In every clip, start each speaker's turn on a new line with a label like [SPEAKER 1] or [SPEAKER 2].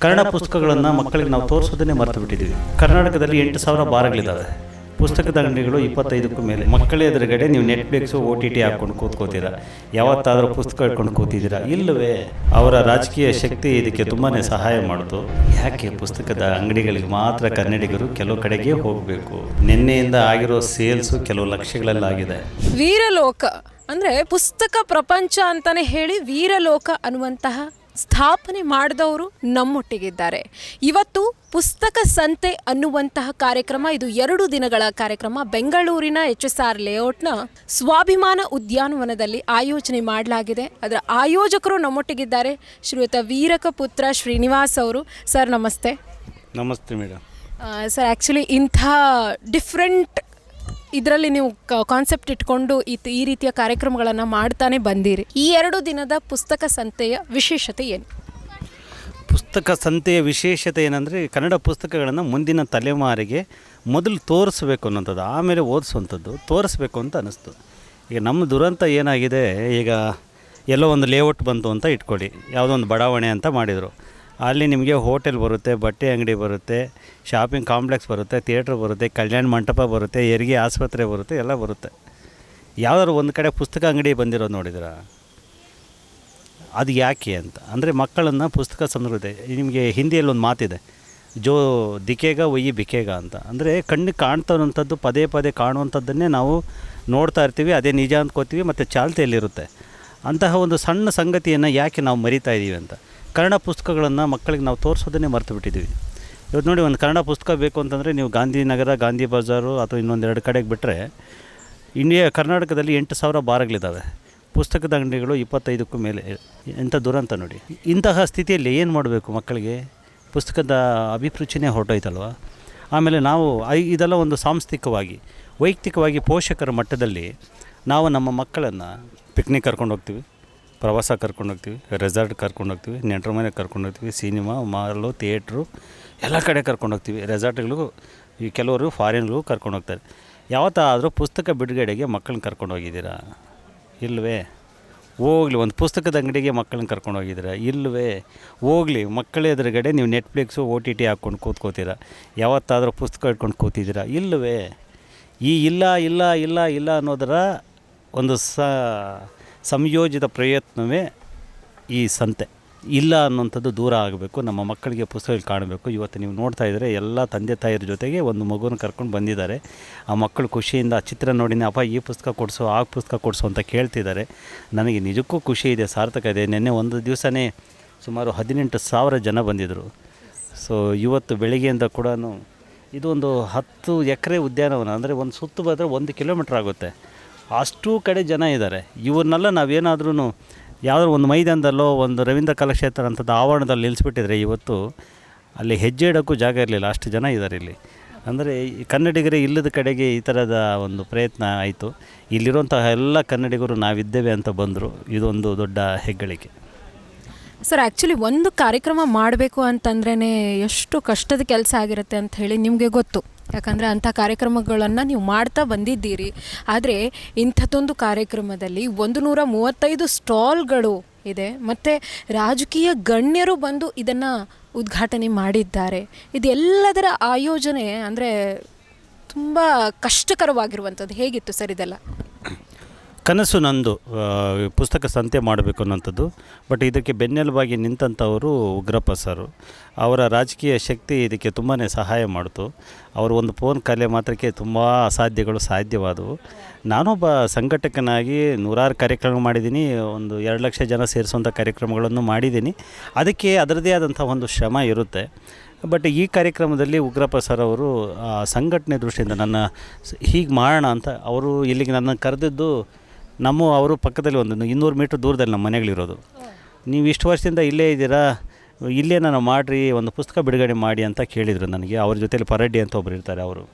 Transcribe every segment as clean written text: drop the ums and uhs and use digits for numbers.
[SPEAKER 1] ಕನ್ನಡ ಪುಸ್ತಕಗಳನ್ನು ಮಕ್ಕಳಿಗೆ ನಾವು ತೋರಿಸೋದನ್ನೇ ಮರೆತು ಬಿಟ್ಟಿದ್ದೀವಿ. ಕರ್ನಾಟಕದಲ್ಲಿ 8,000 ಬಾರ್ಗಳಿದ್ದಾವೆ. ಪುಸ್ತಕದ ಅಂಗಡಿಗಳು 25ಕ್ಕೂ ಮೇಲೆ. ಮಕ್ಕಳ ಎದುರುಗಡೆ ನೀವು ನೆಟ್ಫ್ಲಿಕ್ಸು OTT ಹಾಕ್ಕೊಂಡು ಕೂತ್ಕೋತೀರಾ? ಯಾವತ್ತಾದರೂ ಪುಸ್ತಕ ಹಿಡ್ಕೊಂಡು ಕೂತಿದ್ದೀರಾ? ಇಲ್ಲವೇ? ಅವರ ರಾಜಕೀಯ ಶಕ್ತಿ ಇದಕ್ಕೆ ತುಂಬಾ ಸಹಾಯ ಮಾಡಿತು. ಯಾಕೆ ಪುಸ್ತಕದ ಅಂಗಡಿಗಳಿಗೆ ಮಾತ್ರ ಕನ್ನಡಿಗರು ಕೆಲವು ಕಡೆಗೆ ಹೋಗಬೇಕು? ನಿನ್ನೆಯಿಂದ ಆಗಿರೋ ಸೇಲ್ಸು ಕೆಲವು ಲಕ್ಷಗಳಲ್ಲಾಗಿದೆ.
[SPEAKER 2] ವೀರಲೋಕ ಅಂದರೆ ಪುಸ್ತಕ ಪ್ರಪಂಚ ಅಂತಲೇ ಹೇಳಿ ವೀರಲೋಕ ಅನ್ನುವಂತಹ ಸ್ಥಾಪನೆ ಮಾಡಿದವರು ನಮ್ಮೊಟ್ಟಿಗಿದ್ದಾರೆ. ಇವತ್ತು ಪುಸ್ತಕ ಸಂತೆ ಅನ್ನುವಂತಹ ಕಾರ್ಯಕ್ರಮ, ಇದು 2 ದಿನಗಳ ಕಾರ್ಯಕ್ರಮ ಬೆಂಗಳೂರಿನ HSR ಲೇಔಟ್ನ ಸ್ವಾಭಿಮಾನ ಉದ್ಯಾನವನದಲ್ಲಿ ಆಯೋಜನೆ ಮಾಡಲಾಗಿದೆ. ಅದರ ಆಯೋಜಕರು ನಮ್ಮೊಟ್ಟಿಗಿದ್ದಾರೆ, ಶ್ರೀಯುತ ವೀರಕ ಪುತ್ರ ಶ್ರೀನಿವಾಸ್ ಅವರು. ಸರ್ ನಮಸ್ತೆ.
[SPEAKER 1] ನಮಸ್ತೆ ಮೇಡಮ್.
[SPEAKER 2] ಸರ್ ಆ್ಯಕ್ಚುಲಿ ಇಂಥ ಡಿಫ್ರೆಂಟ್ ಇದರಲ್ಲಿ ನೀವು ಕಾನ್ಸೆಪ್ಟ್ ಇಟ್ಕೊಂಡು ಈ ರೀತಿಯ ಕಾರ್ಯಕ್ರಮಗಳನ್ನು ಮಾಡ್ತಾನೆ ಬಂದಿರಿ. ಈ 2 ದಿನದ ಪುಸ್ತಕ ಸಂತೆಯ ವಿಶೇಷತೆ ಏನು?
[SPEAKER 1] ಪುಸ್ತಕ ಸಂತೆಯ ವಿಶೇಷತೆ ಏನಂದರೆ, ಕನ್ನಡ ಪುಸ್ತಕಗಳನ್ನು ಮುಂದಿನ ತಲೆಮಾರಿಗೆ ಮೊದಲು ತೋರಿಸ್ಬೇಕು ಅನ್ನೋಂಥದ್ದು, ಆಮೇಲೆ ಓದಿಸುವಂಥದ್ದು, ತೋರಿಸ್ಬೇಕು ಅಂತ ಅನ್ನಿಸ್ತು. ಈಗ ನಮ್ಮ ದುರಂತ ಏನಾಗಿದೆ, ಈಗ ಎಲ್ಲೋ ಒಂದು ಲೇಔಟ್ ಬಂತು ಅಂತ ಇಟ್ಕೊಳ್ಳಿ, ಯಾವುದೋ ಒಂದು ಬಡಾವಣೆ ಅಂತ ಮಾಡಿದರು. ಅಲ್ಲಿ ನಿಮಗೆ ಹೋಟೆಲ್ ಬರುತ್ತೆ, ಬಟ್ಟೆ ಅಂಗಡಿ ಬರುತ್ತೆ, ಶಾಪಿಂಗ್ ಕಾಂಪ್ಲೆಕ್ಸ್ ಬರುತ್ತೆ, ಥಿಯೇಟ್ರ್ ಬರುತ್ತೆ, ಕಲ್ಯಾಣ ಮಂಟಪ ಬರುತ್ತೆ, ಹೆರಿಗೆ ಆಸ್ಪತ್ರೆ ಬರುತ್ತೆ, ಎಲ್ಲ ಬರುತ್ತೆ. ಯಾವುದಾದ್ರು ಒಂದು ಕಡೆ ಪುಸ್ತಕ ಅಂಗಡಿ ಬಂದಿರೋದು ನೋಡಿದ್ರ? ಅದು ಯಾಕೆ ಅಂತ ಅಂದರೆ, ಮಕ್ಕಳನ್ನು ಪುಸ್ತಕ ಸಮೃದ್ಧಿ. ನಿಮಗೆ ಹಿಂದಿಯಲ್ಲಿ ಒಂದು ಮಾತಿದೆ, ಜೋ ದಿಕ್ಕೇಗ ಒಯ್ಯಿ ಬಿಕ್ಕೇಗ ಅಂತ. ಅಂದರೆ ಕಣ್ಣಿಗೆ ಕಾಣ್ತಾವಂಥದ್ದು ಪದೇ ಪದೇ ಕಾಣುವಂಥದ್ದನ್ನೇ ನಾವು ನೋಡ್ತಾ ಇರ್ತೀವಿ, ಅದೇ ನಿಜ ಅಂದ್ಕೋತೀವಿ, ಮತ್ತು ಚಾಲ್ತಿಯಲ್ಲಿರುತ್ತೆ. ಅಂತಹ ಒಂದು ಸಣ್ಣ ಸಂಗತಿಯನ್ನು ಯಾಕೆ ನಾವು ಮರಿತಾ ಇದ್ದೀವಿ ಅಂತ. ಕನ್ನಡ ಪುಸ್ತಕಗಳನ್ನು ಮಕ್ಕಳಿಗೆ ನಾವು ತೋರಿಸೋದನ್ನೇ ಮರೆತು ಬಿಟ್ಟಿದ್ದೀವಿ. ಇವತ್ತು ನೋಡಿ, ಒಂದು ಕನ್ನಡ ಪುಸ್ತಕ ಬೇಕು ಅಂತಂದರೆ ನೀವು ಗಾಂಧಿನಗರ, ಗಾಂಧಿ ಬಜಾರು ಅಥವಾ ಇನ್ನೊಂದೆರಡು ಕಡೆಗೆ ಬಿಟ್ಟರೆ ಕರ್ನಾಟಕದಲ್ಲಿ 8,000 ಬಾರ್ಗಳಿದ್ದಾವೆ. ಪುಸ್ತಕದ ಅಂಗಡಿಗಳು 25ಕ್ಕೂ ಮೇಲೆ. ಎಂಥ ದುರಂತ ನೋಡಿ. ಇಂತಹ ಸ್ಥಿತಿಯಲ್ಲಿ ಏನು ಮಾಡಬೇಕು? ಮಕ್ಕಳಿಗೆ ಪುಸ್ತಕದ ಅಭಿರುಚಿನೇ ಹೊರಟೋಯ್ತಲ್ವ. ಆಮೇಲೆ ನಾವು ಇದೆಲ್ಲ ಒಂದು ಸಾಂಸ್ಥಿಕವಾಗಿ, ವೈಯಕ್ತಿಕವಾಗಿ ಪೋಷಕರ ಮಟ್ಟದಲ್ಲಿ ನಾವು ನಮ್ಮ ಮಕ್ಕಳನ್ನು ಪಿಕ್ನಿಕ್ ಕರ್ಕೊಂಡು ಹೋಗ್ತೀವಿ, ಪ್ರವಾಸ ಕರ್ಕೊಂಡೋಗ್ತೀವಿ, ರೆಸಾರ್ಟ್ ಕರ್ಕೊಂಡೋಗ್ತೀವಿ, ನೆಂಟರ ಮನೆಗೆ ಕರ್ಕೊಂಡೋಗ್ತೀವಿ, ಸಿನಿಮಾ, ಮಾಲು, ಥಿಯೇಟ್ರು ಎಲ್ಲ ಕಡೆ ಕರ್ಕೊಂಡೋಗ್ತೀವಿ. ರೆಸಾರ್ಟ್ಗಳಿಗೂ ಈ ಕೆಲವರು ಫಾರಿನ್ಗಳಿಗೂ ಕರ್ಕೊಂಡೋಗ್ತಾರೆ. ಯಾವತ್ತಾದರೂ ಪುಸ್ತಕ ಬಿಡುಗಡೆಗೆ ಮಕ್ಕಳನ್ನ ಕರ್ಕೊಂಡೋಗಿದ್ದೀರಾ? ಇಲ್ಲವೇ? ಹೋಗ್ಲಿ, ಒಂದು ಪುಸ್ತಕದ ಅಂಗಡಿಗೆ ಮಕ್ಕಳನ್ನ ಕರ್ಕೊಂಡೋಗಿದ್ದೀರಾ? ಇಲ್ಲವೇ? ಹೋಗ್ಲಿ, ಮಕ್ಕಳ ಎದುರುಗಡೆ ನೀವು ನೆಟ್ಫ್ಲಿಕ್ಸು OTT ಹಾಕ್ಕೊಂಡು ಕೂತ್ಕೋತೀರಾ? ಯಾವತ್ತಾದರೂ ಪುಸ್ತಕ ಹಿಡ್ಕೊಂಡು ಕೂತಿದ್ದೀರಾ? ಇಲ್ಲವೇ? ಈ ಇಲ್ಲ ಇಲ್ಲ ಇಲ್ಲ ಇಲ್ಲ ಅನ್ನೋದರ ಒಂದು ಸಂಯೋಜಿತ ಪ್ರಯತ್ನವೇ ಈ ಸಂತೆ. ಇಲ್ಲ ಅನ್ನೋಂಥದ್ದು ದೂರ ಆಗಬೇಕು, ನಮ್ಮ ಮಕ್ಕಳಿಗೆ ಪುಸ್ತಕಗಳು ಕಾಣಬೇಕು. ಇವತ್ತು ನೀವು ನೋಡ್ತಾ ಇದ್ದರೆ ಎಲ್ಲ ತಂದೆ ತಾಯಿಯರ ಜೊತೆಗೆ ಒಂದು ಮಗುನ ಕರ್ಕೊಂಡು ಬಂದಿದ್ದಾರೆ. ಆ ಮಕ್ಕಳು ಖುಷಿಯಿಂದ ಚಿತ್ರ ನೋಡಿನೇ, ಅಪ್ಪ ಈ ಪುಸ್ತಕ ಕೊಡಿಸು, ಆ ಪುಸ್ತಕ ಕೊಡಿಸು ಅಂತ ಕೇಳ್ತಿದ್ದಾರೆ. ನನಗೆ ನಿಜಕ್ಕೂ ಖುಷಿ ಇದೆ, ಸಾರ್ಥಕ ಇದೆ. ನಿನ್ನೆ ಒಂದು ದಿವಸನೇ ಸುಮಾರು 18,000 ಜನ ಬಂದಿದ್ದರು. ಸೊ ಇವತ್ತು ಬೆಳಿಗ್ಗೆಯಿಂದ ಕೂಡ ಇದು ಒಂದು 10 ಎಕರೆ ಉದ್ಯಾನವನ, ಅಂದರೆ ಒಂದು ಸುತ್ತು ಬಂದರೆ 1 ಕಿಲೋಮೀಟ್ರ್ ಆಗುತ್ತೆ. ಅಷ್ಟೂ ಕಡೆ ಜನ ಇದ್ದಾರೆ. ಇವ್ರನ್ನೆಲ್ಲ ನಾವೇನಾದ್ರೂ ಯಾವುದಾದ್ರು ಒಂದು ಮೈದಾನದಲ್ಲೋ ಒಂದು ರವೀಂದ್ರ ಕಲಾಕ್ಷೇತ್ರ ಅಂಥದ್ದು ಆವರಣದಲ್ಲಿ ನಿಲ್ಲಿಸ್ಬಿಟ್ಟಿದ್ರೆ ಇವತ್ತು ಅಲ್ಲಿ ಹೆಜ್ಜೆ ಇಡೋಕ್ಕೂ ಜಾಗ ಇರಲಿಲ್ಲ, ಅಷ್ಟು ಜನ ಇದ್ದಾರೆ ಇಲ್ಲಿ. ಅಂದರೆ ಕನ್ನಡಿಗರೇ ಇಲ್ಲದ ಕಡೆಗೆ ಈ ಥರದ ಒಂದು ಪ್ರಯತ್ನ ಆಯಿತು. ಇಲ್ಲಿರುವಂತಹ ಎಲ್ಲ ಕನ್ನಡಿಗರು ನಾವಿದ್ದೇವೆ ಅಂತ ಬಂದರು. ಇದೊಂದು ದೊಡ್ಡ ಹೆಗ್ಗಳಿಕೆ.
[SPEAKER 2] ಸರ್ ಆ್ಯಕ್ಚುಲಿ ಒಂದು ಕಾರ್ಯಕ್ರಮ ಮಾಡಬೇಕು ಅಂತಂದ್ರೇ ಎಷ್ಟು ಕಷ್ಟದ ಕೆಲಸ ಆಗಿರುತ್ತೆ ಅಂತ ಹೇಳಿ ನಿಮಗೆ ಗೊತ್ತು. ಯಾಕಂದರೆ ಅಂಥ ಕಾರ್ಯಕ್ರಮಗಳನ್ನು ನೀವು ಮಾಡ್ತಾ ಬಂದಿದ್ದೀರಿ. ಆದರೆ ಇಂಥದ್ದೊಂದು ಕಾರ್ಯಕ್ರಮದಲ್ಲಿ 135 ಸ್ಟಾಲ್ಗಳು ಇದೆ, ಮತ್ತು ರಾಜಕೀಯ ಗಣ್ಯರು ಬಂದು ಇದನ್ನು ಉದ್ಘಾಟನೆ ಮಾಡಿದ್ದಾರೆ. ಇದೆಲ್ಲದರ ಆಯೋಜನೆ ಅಂದರೆ ತುಂಬ ಕಷ್ಟಕರವಾಗಿರುವಂಥದ್ದು. ಹೇಗಿತ್ತು ಸರ್ ಇದೆಲ್ಲ?
[SPEAKER 1] ಕನಸು ನಂದು, ಪುಸ್ತಕ ಸಂತೆ ಮಾಡಬೇಕು ಅನ್ನೋಂಥದ್ದು. ಬಟ್ ಇದಕ್ಕೆ ಬೆನ್ನೆಲುಬಾಗಿ ನಿಂತಂಥವರು ಉಗ್ರಪ್ಪ ಸರು. ಅವರ ರಾಜಕೀಯ ಶಕ್ತಿ ಇದಕ್ಕೆ ತುಂಬಾ ಸಹಾಯ ಮಾಡಿತು. ಅವರು ಒಂದು ಫೋನ್ ಕಲೆ ಮಾತ್ರಕ್ಕೆ ತುಂಬ ಅಸಾಧ್ಯಗಳು ಸಾಧ್ಯವಾದವು. ನಾನೊಬ್ಬ ಸಂಘಟಕನಾಗಿ ನೂರಾರು ಕಾರ್ಯಕ್ರಮ ಮಾಡಿದ್ದೀನಿ, ಒಂದು 2 ಲಕ್ಷ ಜನ ಸೇರಿಸುವಂಥ ಕಾರ್ಯಕ್ರಮಗಳನ್ನು ಮಾಡಿದ್ದೀನಿ. ಅದಕ್ಕೆ ಅದರದ್ದೇ ಆದಂಥ ಒಂದು ಶ್ರಮ ಇರುತ್ತೆ. ಬಟ್ ಈ ಕಾರ್ಯಕ್ರಮದಲ್ಲಿ ಉಗ್ರಪ್ಪ ಸರ್ ಅವರು ಸಂಘಟನೆ ದೃಷ್ಟಿಯಿಂದ ನನ್ನ ಹೀಗೆ ಮಾಡೋಣ ಅಂತ ಅವರು ಇಲ್ಲಿಗೆ ನನ್ನ ಕರೆದಿದ್ದು. ಅವರು ಪಕ್ಕದಲ್ಲಿ ಒಂದು 200 ಮೀಟ್ರ್ ದೂರದಲ್ಲಿ ನಮ್ಮ ಮನೆಗಳಿರೋದು. ನೀವು ಇಷ್ಟು ವರ್ಷದಿಂದ ಇಲ್ಲೇ ಇದ್ದೀರಾ, ಇಲ್ಲೇ ನಾನು ಮಾಡಿರಿ, ಒಂದು ಪುಸ್ತಕ ಬಿಡುಗಡೆ ಮಾಡಿ ಅಂತ ಕೇಳಿದರು ನನಗೆ. ಅವ್ರ ಜೊತೆಲಿ ಪರಡ್ಡಿ ಅಂತ ಒಬ್ಬರು ಇರ್ತಾರೆ.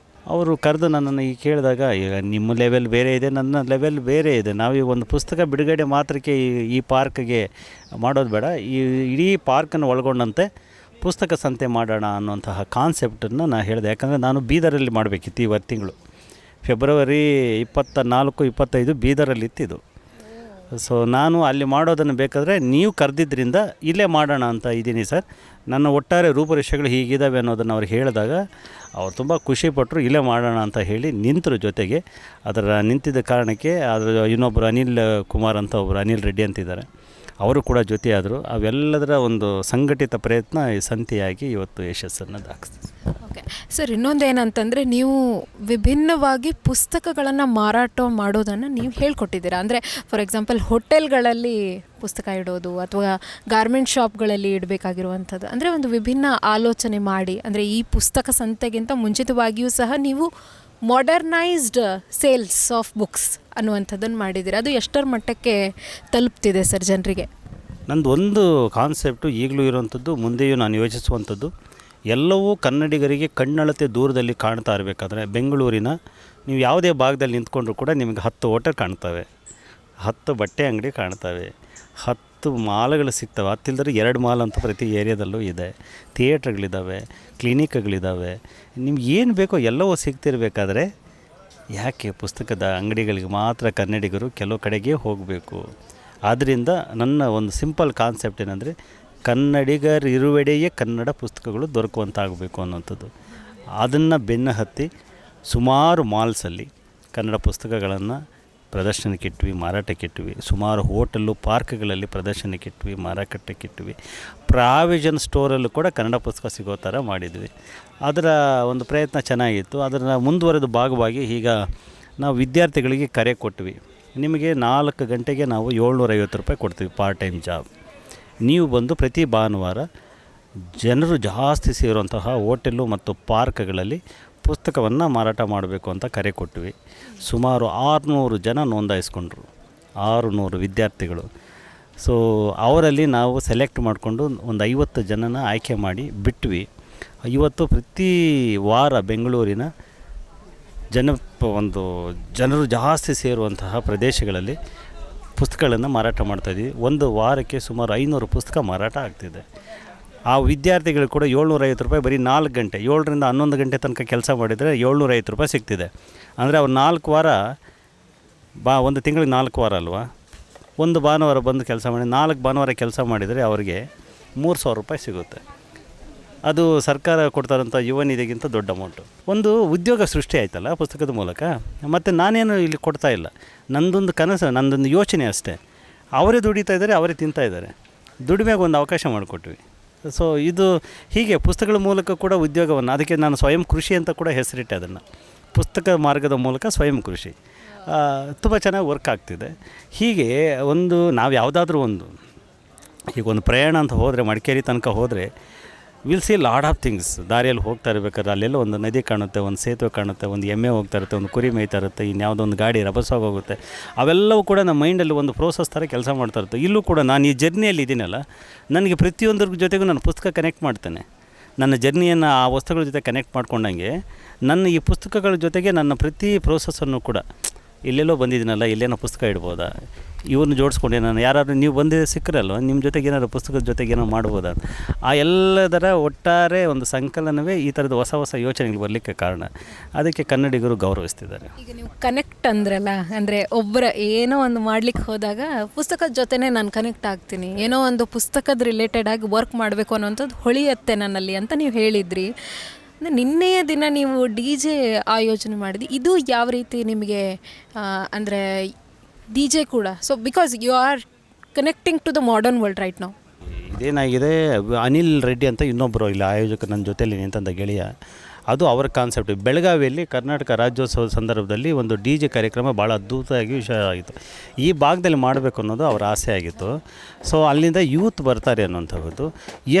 [SPEAKER 1] ಅವರು ಕರೆದು ನನ್ನನ್ನು ಈಗ ಕೇಳಿದಾಗ, ಈಗ ನಿಮ್ಮ ಲೆವೆಲ್ ಬೇರೆ ಇದೆ, ನನ್ನ ಲೆವೆಲ್ ಬೇರೆ ಇದೆ. ನಾವು ಈ ಒಂದು ಪುಸ್ತಕ ಬಿಡುಗಡೆ ಮಾತ್ರಕ್ಕೆ ಈ ಪಾರ್ಕ್ಗೆ ಮಾಡೋದು ಬೇಡ, ಈ ಇಡೀ ಪಾರ್ಕನ್ನು ಒಳಗೊಂಡಂತೆ ಪುಸ್ತಕ ಸಂತೆ ಮಾಡೋಣ ಅನ್ನೋಂತಹ ಕಾನ್ಸೆಪ್ಟನ್ನು ನಾನು ಹೇಳಿದೆ. ಯಾಕಂದರೆ ನಾನು ಬೀದರಲ್ಲಿ ಮಾಡಬೇಕಿತ್ತು ಇವತ್ತು ತಿಂಗಳು. ಫೆಬ್ರವರಿ 24-25 ಬೀದರಲ್ಲಿತ್ತಿದ್ದು. ಸೊ ನಾನು ಅಲ್ಲಿ ಮಾಡೋದನ್ನು ಬೇಕಾದರೆ ನೀವು ಕರೆದಿದ್ದರಿಂದ ಇಲ್ಲೇ ಮಾಡೋಣ ಅಂತ ಇದ್ದೀನಿ ಸರ್. ನನ್ನ ಒಟ್ಟಾರೆ ರೂಪುರೇಷೆಗಳು ಹೀಗಿದ್ದಾವೆ ಅನ್ನೋದನ್ನು ಅವ್ರು ಹೇಳಿದಾಗ ಅವ್ರು ತುಂಬ ಖುಷಿಪಟ್ಟರು. ಇಲ್ಲೇ ಮಾಡೋಣ ಅಂತ ಹೇಳಿ ನಿಂತರು ಜೊತೆಗೆ. ಅದರ ನಿಂತಿದ್ದ ಕಾರಣಕ್ಕೆ ಅದರ ಇನ್ನೊಬ್ಬರು ಅನಿಲ್ ಕುಮಾರ್ ಅಂತ ಒಬ್ಬರು ಅನಿಲ್ ರೆಡ್ಡಿ ಅಂತಿದ್ದಾರೆ, ಅವರು ಕೂಡ ಜೊತೆಯಾದರು. ಅವೆಲ್ಲದರ ಒಂದು ಸಂಘಟಿತ ಪ್ರಯತ್ನ ಈ ಸಂತೆಯಾಗಿ ಇವತ್ತು ಯಶಸ್ಸನ್ನು ದಾಖಲಿಸಿದೆ.
[SPEAKER 2] ಓಕೆ ಸರ್, ಇನ್ನೊಂದೇನಂತಂದರೆ ನೀವು ವಿಭಿನ್ನವಾಗಿ ಪುಸ್ತಕಗಳನ್ನು ಮಾರಾಟ ಮಾಡೋದನ್ನು ನೀವು ಹೇಳ್ಕೊಟ್ಟಿದ್ದೀರಾ. ಅಂದರೆ ಫಾರ್ ಎಕ್ಸಾಂಪಲ್ ಹೋಟೆಲ್ಗಳಲ್ಲಿ ಪುಸ್ತಕ ಇಡೋದು ಅಥವಾ ಗಾರ್ಮೆಂಟ್ ಶಾಪ್ಗಳಲ್ಲಿ ಇಡಬೇಕಾಗಿರುವಂಥದ್ದು, ಅಂದರೆ ಒಂದು ವಿಭಿನ್ನ ಆಲೋಚನೆ ಮಾಡಿ, ಅಂದರೆ ಈ ಪುಸ್ತಕ ಸಂತೆಗಿಂತ ಮುಂಚಿತವಾಗಿಯೂ ಸಹ ನೀವು ಮಾಡರ್ನೈಸ್ಡ್ ಸೇಲ್ಸ್ ಆಫ್ ಬುಕ್ಸ್ ಅನ್ನುವಂಥದ್ದನ್ನು ಮಾಡಿದ್ದೀರಾ. ಅದು ಎಷ್ಟರ ಮಟ್ಟಕ್ಕೆ ತಲುಪ್ತಿದೆ ಸರ್ ಜನರಿಗೆ?
[SPEAKER 1] ನಂದು ಒಂದು ಕಾನ್ಸೆಪ್ಟು ಈಗಲೂ ಇರುವಂಥದ್ದು, ಮುಂದೆಯೂ ನಾನು ಯೋಚಿಸುವಂಥದ್ದು, ಎಲ್ಲವೂ ಕನ್ನಡಿಗರಿಗೆ ಕಣ್ಣಳತೆ ದೂರದಲ್ಲಿ ಕಾಣ್ತಾ ಇರಬೇಕಾದ್ರೆ ಬೆಂಗಳೂರಿನ ನೀವು ಯಾವುದೇ ಭಾಗದಲ್ಲಿ ನಿಂತ್ಕೊಂಡ್ರೂ ಕೂಡ ನಿಮಗೆ 10 ಹೋಟೆಲ್ ಕಾಣ್ತವೆ, 10 ಬಟ್ಟೆ ಅಂಗಡಿ ಕಾಣ್ತವೆ, 10 ಮಾಲ್ಗಳು ಸಿಗ್ತವೆ. ಹತ್ತಿಲ್ದರೆ 2 ಮಾಲ್ ಅಂತೂ ಪ್ರತಿ ಏರಿಯಾದಲ್ಲೂ ಇದೆ. ಥಿಯೇಟ್ರ್ಗಳಿದ್ದಾವೆ, ಕ್ಲಿನಿಕ್ಗಳಿದ್ದಾವೆ, ನಿಮ್ಗೆ ಏನು ಬೇಕೋ ಎಲ್ಲವೂ ಸಿಗ್ತಿರ್ಬೇಕಾದ್ರೆ ಯಾಕೆ ಪುಸ್ತಕದ ಅಂಗಡಿಗಳಿಗೆ ಮಾತ್ರ ಕನ್ನಡಿಗರು ಕೆಲವು ಕಡೆಗೆ ಹೋಗಬೇಕು? ಆದ್ದರಿಂದ ನನ್ನ ಒಂದು ಸಿಂಪಲ್ ಕಾನ್ಸೆಪ್ಟ್ ಏನಂದರೆ, ಕನ್ನಡಿಗರಿರುವೆಡೆಯೇ ಕನ್ನಡ ಪುಸ್ತಕಗಳು ದೊರಕುವಂತಾಗಬೇಕು ಅನ್ನೋಂಥದ್ದು. ಅದನ್ನು ಬೆನ್ನು ಹತ್ತಿ ಸುಮಾರು ಮಾಲ್ಸಲ್ಲಿ ಕನ್ನಡ ಪುಸ್ತಕಗಳನ್ನು ಪ್ರದರ್ಶನಕ್ಕಿಟ್ವಿ, ಮಾರಾಟಕ್ಕಿಟ್ವಿ. ಸುಮಾರು ಹೋಟೆಲ್ಲು, ಪಾರ್ಕ್ಗಳಲ್ಲಿ ಪ್ರದರ್ಶನಕ್ಕಿಟ್ವಿ, ಮಾರಾಟಕ್ಕಿಟ್ವಿ. ಪ್ರಾವಿಷನ್ ಸ್ಟೋರಲ್ಲೂ ಕೂಡ ಕನ್ನಡ ಪುಸ್ತಕ ಸಿಗೋ ಥರ ಮಾಡಿದ್ವಿ. ಅದರ ಒಂದು ಪ್ರಯತ್ನ ಚೆನ್ನಾಗಿತ್ತು. ಅದನ್ನು ಮುಂದುವರೆದ ಭಾಗವಾಗಿ ಈಗ ನಾವು ವಿದ್ಯಾರ್ಥಿಗಳಿಗೆ ಕರೆ ಕೊಟ್ವಿ. ನಿಮಗೆ 4 ಗಂಟೆಗೆ ನಾವು 750 ರೂಪಾಯಿ ಕೊಡ್ತೀವಿ ಪಾರ್ಟ್ ಟೈಮ್ ಜಾಬ್. ನೀವು ಬಂದು ಪ್ರತಿ ಭಾನುವಾರ ಜನರು ಜಾಸ್ತಿ ಸೇರುವಂತಹ ಹೋಟೆಲ್ಲು ಮತ್ತು ಪಾರ್ಕ್ಗಳಲ್ಲಿ ಪುಸ್ತಕವನ್ನು ಮಾರಾಟ ಮಾಡಬೇಕು ಅಂತ ಕರೆ ಕೊಟ್ವಿ. ಸುಮಾರು 600 ಜನ ನೋಂದಾಯಿಸ್ಕೊಂಡ್ರು, 600 ವಿದ್ಯಾರ್ಥಿಗಳು. ಸೊ ಅವರಲ್ಲಿ ನಾವು ಸೆಲೆಕ್ಟ್ ಮಾಡಿಕೊಂಡು ಒಂದು 50 ಜನನ ಆಯ್ಕೆ ಮಾಡಿ ಬಿಟ್ವಿ. ಇವತ್ತು ಪ್ರತಿ ವಾರ ಬೆಂಗಳೂರಿನ ಜನರು ಜಾಸ್ತಿ ಸೇರುವಂತಹ ಪ್ರದೇಶಗಳಲ್ಲಿ ಪುಸ್ತಕಗಳನ್ನು ಮಾರಾಟ ಮಾಡ್ತಾಯಿದ್ವಿ. ಒಂದು ವಾರಕ್ಕೆ ಸುಮಾರು 500 ಪುಸ್ತಕ ಮಾರಾಟ ಆಗ್ತಿದೆ. ಆ ವಿದ್ಯಾರ್ಥಿಗಳು ಕೂಡ 750 ರೂಪಾಯಿ ಬರೀ 4 ಗಂಟೆ, 7ರಿಂದ 11 ಗಂಟೆ ತನಕ ಕೆಲಸ ಮಾಡಿದರೆ 750 ರೂಪಾಯಿ ಸಿಗ್ತಿದೆ. ಅಂದರೆ ಅವ್ರು 4 ವಾರ ಒಂದು ತಿಂಗಳಿಗೆ 4 ವಾರ ಅಲ್ವಾ, ಒಂದು ಭಾನುವಾರ ಬಂದು ಕೆಲಸ ಮಾಡಿ 4 ಭಾನುವಾರ ಕೆಲಸ ಮಾಡಿದರೆ ಅವರಿಗೆ 3000 ರೂಪಾಯಿ ಸಿಗುತ್ತೆ. ಅದು ಸರ್ಕಾರ ಕೊಡ್ತಾರಂಥ ಯುವ ನಿಧಿಗಿಂತ ದೊಡ್ಡ ಅಮೌಂಟು. ಒಂದು ಉದ್ಯೋಗ ಸೃಷ್ಟಿ ಆಯ್ತಲ್ಲ ಪುಸ್ತಕದ ಮೂಲಕ. ಮತ್ತು ನಾನೇನು ಇಲ್ಲಿ ಕೊಡ್ತಾ ಇಲ್ಲ, ನಂದೊಂದು ಕನಸು, ನಂದೊಂದು ಯೋಚನೆ ಅಷ್ಟೇ. ಅವರೇ ದುಡಿತಾ ಇದ್ದಾರೆ, ಅವರೇ ತಿಂತಾ ಇದ್ದಾರೆ. ದುಡಿಮೆಗೆ ಒಂದು ಅವಕಾಶ ಮಾಡಿಕೊಟ್ವಿ. ಸೊ ಇದು ಹೀಗೆ ಪುಸ್ತಕಗಳ ಮೂಲಕ ಕೂಡ ಉದ್ಯೋಗವನ್ನು, ಅದಕ್ಕೆ ನಾನು ಸ್ವಯಂ ಕೃಷಿ ಅಂತ ಕೂಡ ಹೆಸರಿಟ್ಟೆ ಅದನ್ನು. ಪುಸ್ತಕ ಮಾರ್ಗದ ಮೂಲಕ ಸ್ವಯಂ ಕೃಷಿ ತುಂಬ ಚೆನ್ನಾಗಿ ವರ್ಕ್ ಆಗ್ತಿದೆ. ಹೀಗೆ ಒಂದು ನಾವು ಯಾವುದಾದ್ರೂ ಈಗ ಒಂದು ಪ್ರಯಾಣ ಅಂತ ಹೋದರೆ, ಮಡಿಕೇರಿ ತನಕ ಹೋದರೆ will see lot of things. ದಾರಿಯಲ್ಲಿ ಹೋಗ್ತಾ ಇರಬೇಕಾದ್ರೆ ಅಲ್ಲೆಲ್ಲ ಒಂದು ನದಿ ಕಾಣುತ್ತೆ, ಒಂದು ಸೇತುವೆ ಕಾಣುತ್ತೆ, ಒಂದು ಎಮ್ಮೆ ಹೋಗ್ತಾ ಇರುತ್ತೆ, ಒಂದು ಕುರಿ ಮೇಯ್ತಾ ಇರುತ್ತೆ, ಇನ್ಯಾವುದೋ ಒಂದು ಗಾಡಿ ರಭಸವಾಗಿ ಹೋಗುತ್ತೆ. ಅವೆಲ್ಲವೂ ಕೂಡ ನಮ್ಮ ಮೈಂಡಲ್ಲಿ ಒಂದು ಪ್ರೋಸೆಸ್ ಥರ ಕೆಲಸ ಮಾಡ್ತಾ ಇರುತ್ತೆ. ಇಲ್ಲೂ ಕೂಡ ನಾನು ಈ ಜರ್ನಿಯಲ್ಲಿ ಇದ್ದೀನಲ್ಲ, ನನಗೆ ಪ್ರತಿಯೊಂದ್ರ ಜೊತೆಗೂ ನಾನು ಪುಸ್ತಕ ಕನೆಕ್ಟ್ ಮಾಡ್ತೇನೆ. ನನ್ನ ಜರ್ನಿಯನ್ನು ಆ ವಸ್ತುಗಳ ಜೊತೆ ಕನೆಕ್ಟ್ ಮಾಡ್ಕೊಂಡಂಗೆ ನನ್ನ ಈ ಪುಸ್ತಕಗಳ ಜೊತೆಗೆ ನನ್ನ ಪ್ರತಿ ಪ್ರೋಸೆಸ್ಸನ್ನು ಕೂಡ, ಇಲ್ಲೆಲ್ಲೋ ಬಂದಿದ್ದೀನಲ್ಲ, ಇಲ್ಲೇನೋ ಪುಸ್ತಕ ಇಡ್ಬೋದಾ, ಇವ್ರನ್ನ ಜೋಡಿಸ್ಕೊಂಡೆ ನಾನು, ಯಾರಾದರೂ ನೀವು ಬಂದು ಸಿಕ್ಕರಲ್ವ, ನಿಮ್ಮ ಜೊತೆಗೆ ಏನಾದ್ರು ಪುಸ್ತಕದ ಜೊತೆಗೆ ಏನೋ ಮಾಡ್ಬೋದಾ, ಆ ಎಲ್ಲದರ ಒಟ್ಟಾರೆ ಒಂದು ಸಂಕಲನವೇ ಈ ಥರದ ಹೊಸ ಹೊಸ ಯೋಚನೆಗಳು ಬರಲಿಕ್ಕೆ ಕಾರಣ. ಅದಕ್ಕೆ ಕನ್ನಡಿಗರು ಗೌರವಿಸ್ತಿದ್ದಾರೆ.
[SPEAKER 2] ಈಗ ನೀವು ಕನೆಕ್ಟ್ ಅಂದ್ರಲ್ಲ, ಅಂದರೆ ಒಬ್ಬರ ಏನೋ ಒಂದು ಮಾಡ್ಲಿಕ್ಕೆ ಹೋದಾಗ ಪುಸ್ತಕದ ಜೊತೆನೇ ನಾನು ಕನೆಕ್ಟ್ ಆಗ್ತೀನಿ, ಏನೋ ಒಂದು ಪುಸ್ತಕದ ರಿಲೇಟೆಡ್ ಆಗಿ ವರ್ಕ್ ಮಾಡಬೇಕು ಅನ್ನೋಂಥದ್ದು ಹೊಳೆಯುತ್ತೆ ನನ್ನಲ್ಲಿ ಅಂತ ನೀವು ಹೇಳಿದ್ರಿ. ನಿನ್ನೆಯ ದಿನ ನೀವು DJ ಆಯೋಜನೆ ಮಾಡಿದ್ವಿ. ಇದು ಯಾವ ರೀತಿ ನಿಮಗೆ ಅಂದರೆ DJ ಕೂಡ, so because you are connecting to the modern world right ನಾವು.
[SPEAKER 1] ಇದೇನಾಗಿದೆ, ಅನಿಲ್ ರೆಡ್ಡಿ ಅಂತ ಇನ್ನೊಬ್ಬರು ಇಲ್ಲಿ ಆಯೋಜಕ ನನ್ನ ಜೊತೆಯಲ್ಲಿ ನಿಂತಂಥ ಗೆಳೆಯ, ಅದು ಅವರ ಕಾನ್ಸೆಪ್ಟ್. ಬೆಳಗಾವಿಯಲ್ಲಿ ಕರ್ನಾಟಕ ರಾಜ್ಯೋತ್ಸವದ ಸಂದರ್ಭದಲ್ಲಿ ಒಂದು DJ ಕಾರ್ಯಕ್ರಮ ಭಾಳ ಅದ್ಭುತವಾಗಿ ವಿಷಯ ಆಗಿತ್ತು. ಈ ಭಾಗದಲ್ಲಿ ಮಾಡಬೇಕು ಅನ್ನೋದು ಅವರ ಆಸೆ ಆಗಿತ್ತು. ಸೊ ಅಲ್ಲಿಂದ ಯೂತ್ ಬರ್ತಾರೆ ಅನ್ನೋಂಥದ್ದು.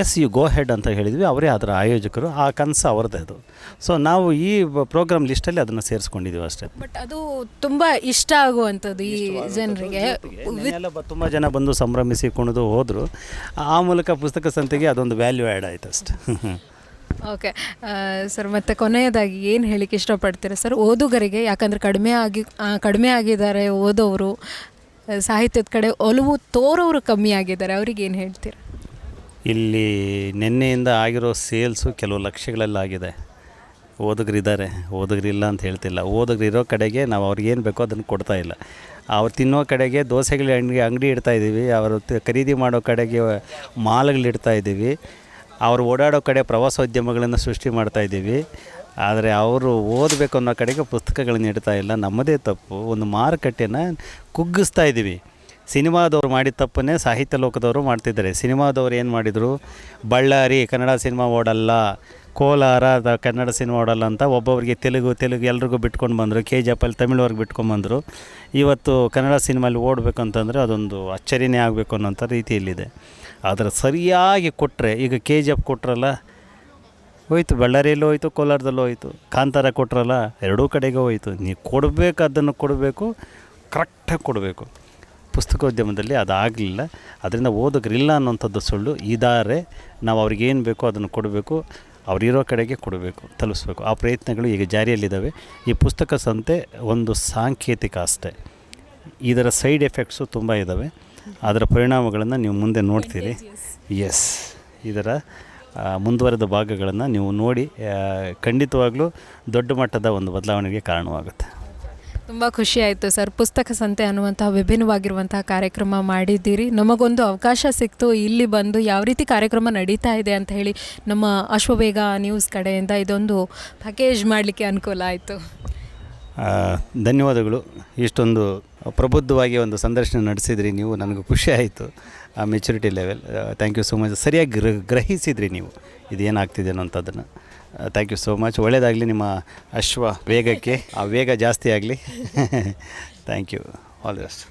[SPEAKER 1] ಎಸ್ ಯು ಗೋ ಹೆಡ್ ಅಂತ ಹೇಳಿದ್ವಿ, ಅವರೇ ಅದರ ಆಯೋಜಕರು. ಆ ಕನಸು ಅವ್ರದ್ದೇ ಅದು. ಸೊ ನಾವು ಈ ಪ್ರೋಗ್ರಾಮ್ ಲಿಸ್ಟಲ್ಲಿ ಅದನ್ನು ಸೇರಿಸ್ಕೊಂಡಿದ್ದೀವಿ ಅಷ್ಟೇ.
[SPEAKER 2] ಬಟ್ ಅದು ತುಂಬ ಇಷ್ಟ ಆಗುವಂಥದ್ದು ಈ ಜನರಿಗೆ.
[SPEAKER 1] ತುಂಬ ಜನ ಬಂದು ಸಂಭ್ರಮಿಸಿ ಕುಣಿದು ಹೋದರು. ಆ ಮೂಲಕ ಪುಸ್ತಕ ಸಂತೆಗೆ ಅದೊಂದು ವ್ಯಾಲ್ಯೂ ಆ್ಯಡ್ ಆಯಿತು ಅಷ್ಟೆ.
[SPEAKER 2] ಓಕೆ ಸರ್, ಮತ್ತು ಕೊನೆಯದಾಗಿ ಏನು ಹೇಳಿಕ್ಕೆ ಇಷ್ಟಪಡ್ತೀರಾ ಸರ್ ಓದುಗರಿಗೆ? ಯಾಕಂದರೆ ಕಡಿಮೆ ಆಗಿದ್ದಾರೆ ಓದೋರು, ಸಾಹಿತ್ಯದ ಕಡೆ ಒಲವು ತೋರೋರು ಕಮ್ಮಿ ಆಗಿದ್ದಾರೆ, ಅವ್ರಿಗೆ ಏನು ಹೇಳ್ತೀರಾ?
[SPEAKER 1] ಇಲ್ಲಿ ನಿನ್ನೆಯಿಂದ ಆಗಿರೋ ಸೇಲ್ಸು ಕೆಲವು ಲಕ್ಷಗಳಲ್ಲಾಗಿದೆ. ಓದುಗರಿದ್ದಾರೆ, ಓದುಗರಿಲ್ಲ ಅಂತ ಹೇಳ್ತಿಲ್ಲ. ಓದುಗರಿರೋ ಕಡೆಗೆ ನಾವು ಅವ್ರಿಗೆ ಏನು ಬೇಕೋ ಅದನ್ನು ಕೊಡ್ತಾ ಇಲ್ಲ. ಅವ್ರು ತಿನ್ನೋ ಕಡೆಗೆ ದೋಸೆಗಳ ಅಂಗಡಿ ಇಡ್ತಾಯಿದ್ದೀವಿ, ಅವರು ಖರೀದಿ ಮಾಡೋ ಕಡೆಗೆ ಮಾಲ್ಗಳಿಡ್ತಾ ಇದ್ದೀವಿ, ಅವರು ಓಡಾಡೋ ಕಡೆ ಪ್ರವಾಸೋದ್ಯಮಗಳನ್ನು ಸೃಷ್ಟಿ ಮಾಡ್ತಾಯಿದ್ದೀವಿ. ಆದರೆ ಅವರು ಓದಬೇಕು ಅನ್ನೋ ಕಡೆಗೆ ಪುಸ್ತಕಗಳನ್ನ ಇಡ್ತಾ ಇಲ್ಲ. ನಮ್ಮದೇ ತಪ್ಪು. ಒಂದು ಮಾರುಕಟ್ಟೆನ ಕುಗ್ಗಿಸ್ತಾ ಇದ್ದೀವಿ. ಸಿನಿಮಾದವ್ರು ಮಾಡಿದ ತಪ್ಪನ್ನೇ ಸಾಹಿತ್ಯ ಲೋಕದವರು ಮಾಡ್ತಿದ್ದಾರೆ. ಸಿನಿಮಾದವ್ರು ಏನು ಮಾಡಿದರು, ಬಳ್ಳಾರಿ ಕನ್ನಡ ಸಿನಿಮಾ ಓಡಲ್ಲ, ಕೋಲಾರ ಕನ್ನಡ ಸಿನಿಮಾ ಓಡಲ್ಲ ಅಂತ ಒಬ್ಬೊಬ್ಬರಿಗೆ ತೆಲುಗು ಎಲ್ರಿಗೂ ಬಿಟ್ಕೊಂಡು ಬಂದರು. KGF ಅಲ್ಲಿ ತಮಿಳ್ವರೆಗೆ ಬಿಟ್ಕೊಂಡ್ಬಂದರು. ಇವತ್ತು ಕನ್ನಡ ಸಿನಿಮಾಲಿ ಓಡಬೇಕಂತಂದರೆ ಅದೊಂದು ಅಚ್ಚರಿನೇ ಆಗಬೇಕು ಅನ್ನೋಂಥ ರೀತಿಯಲ್ಲಿದೆ. ಆದರೆ ಸರಿಯಾಗಿ ಕೊಟ್ಟರೆ, ಈಗ KGF ಕೊಟ್ರಲ್ಲ ಹೋಯ್ತು, ಬಳ್ಳಾರಿಯಲ್ಲೂ ಹೋಯ್ತು, ಕೋಲಾರದಲ್ಲೂ ಹೋಯ್ತು. ಕಾಂತಾರ ಕೊಟ್ರಲ್ಲ ಎರಡೂ ಕಡೆಗೆ ಹೋಯ್ತು. ನೀವು ಕೊಡಬೇಕು, ಅದನ್ನು ಕೊಡಬೇಕು, ಕರೆಕ್ಟಾಗಿ ಕೊಡಬೇಕು. ಪುಸ್ತಕೋದ್ಯಮದಲ್ಲಿ ಅದಾಗಲಿಲ್ಲ. ಅದರಿಂದ ಓದೋರಿಲ್ಲ ಅನ್ನೋಂಥದ್ದು ಸುಳ್ಳು. ಇದ್ದಾರೆ, ನಾವು ಅವ್ರಿಗೇನು ಬೇಕೋ ಅದನ್ನು ಕೊಡಬೇಕು, ಅವರಿರೋ ಕಡೆಗೆ ಕೊಡಬೇಕು, ತಲುಪಿಸ್ಬೇಕು. ಆ ಪ್ರಯತ್ನಗಳು ಈಗ ಜಾರಿಯಲ್ಲಿದ್ದಾವೆ. ಈ ಪುಸ್ತಕ ಸಂತೆ ಒಂದು ಸಾಂಕೇತಿಕ ಅಷ್ಟೇ. ಇದರ ಸೈಡ್ ಎಫೆಕ್ಟ್ಸು ತುಂಬ ಇದ್ದಾವೆ. ಅದರ ಪರಿಣಾಮಗಳನ್ನು ನೀವು ಮುಂದೆ ನೋಡ್ತೀರಿ. ಎಸ್, ಇದರ ಮುಂದುವರೆದ ಭಾಗಗಳನ್ನು ನೀವು ನೋಡಿ ಖಂಡಿತವಾಗ್ಲೂ ದೊಡ್ಡ ಮಟ್ಟದ ಒಂದು ಬದಲಾವಣೆಗೆ ಕಾರಣವಾಗುತ್ತೆ.
[SPEAKER 2] ತುಂಬ ಖುಷಿ ಆಯಿತು ಸರ್. ಪುಸ್ತಕ ಸಂತೆ ಅನ್ನುವಂತಹ ವಿಭಿನ್ನವಾಗಿರುವಂತಹ ಕಾರ್ಯಕ್ರಮ ಮಾಡಿದ್ದೀರಿ. ನಮಗೊಂದು ಅವಕಾಶ ಸಿಕ್ತು ಇಲ್ಲಿ ಬಂದು ಯಾವ ರೀತಿ ಕಾರ್ಯಕ್ರಮ ನಡೀತಾ ಇದೆ ಅಂತ ಹೇಳಿ ನಮ್ಮ ಅಶ್ವವೇಗ ನ್ಯೂಸ್ ಕಡೆಯಿಂದ ಇದೊಂದು ಪ್ಯಾಕೇಜ್ ಮಾಡಲಿಕ್ಕೆ ಅನುಕೂಲ ಆಯಿತು.
[SPEAKER 1] ಧನ್ಯವಾದಗಳು. ಇಷ್ಟೊಂದು ಪ್ರಬುದ್ಧವಾಗಿ ಒಂದು ಸಂದರ್ಶನ ನಡೆಸಿದ್ರಿ ನೀವು, ನನಗೆ ಖುಷಿ ಆಯಿತು. ಆ maturity level, thank you so much. ಸರಿಯಾಗಿ ಗ್ರಹಿಸಿದ್ರಿ ನೀವು ಇದೇನಾಗ್ತಿದೆ ಅನ್ನೋಂಥದ್ದನ್ನು. Thank you so much. ಒಳ್ಳೆಯದಾಗಲಿ ನಿಮ್ಮ ಅಶ್ವ ವೇಗಕ್ಕೆ, ಆ ವೇಗ ಜಾಸ್ತಿ ಆಗಲಿ. Thank you. All the best.